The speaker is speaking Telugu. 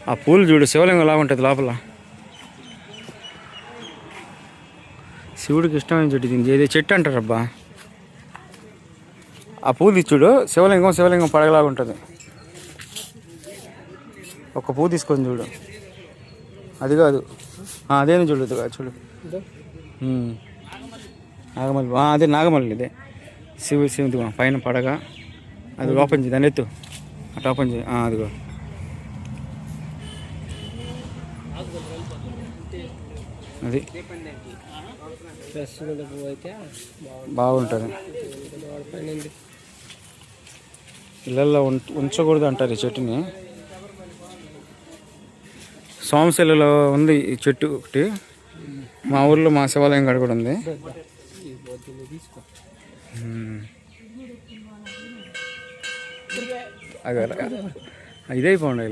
ఆ పూలు చూడు, శివలింగం లాగా ఉంటుంది లోపల. శివుడికి ఇష్టమైన చెట్టు దీనికి, ఏదో చెట్టు అంటారబ్బా. ఆ పూలు చూడు, శివలింగం పడగలాగా ఉంటుంది. ఒక పువ్వు తీసుకొని చూడు, అది కాదు, అదేని చూడు, చూడు నాగమల్లి, అదే నాగమల్లి, ఇదే శివుడి పైన పడగ. అది ఓపెన్ చేయి, దాన్ని ఎత్తు, అటు ఓపెన్ చేయి, అదిగో. అది బాగుంటుంది. ఇళ్ళల్లో ఉంచకూడదు అంటారు ఈ చెట్టుని. సోమశిలలో ఉంది ఈ చెట్టు ఒకటి, మా ఊర్లో మా శివాలయం కాడ కూడా ఉంది. ఇదే అయిపోండి.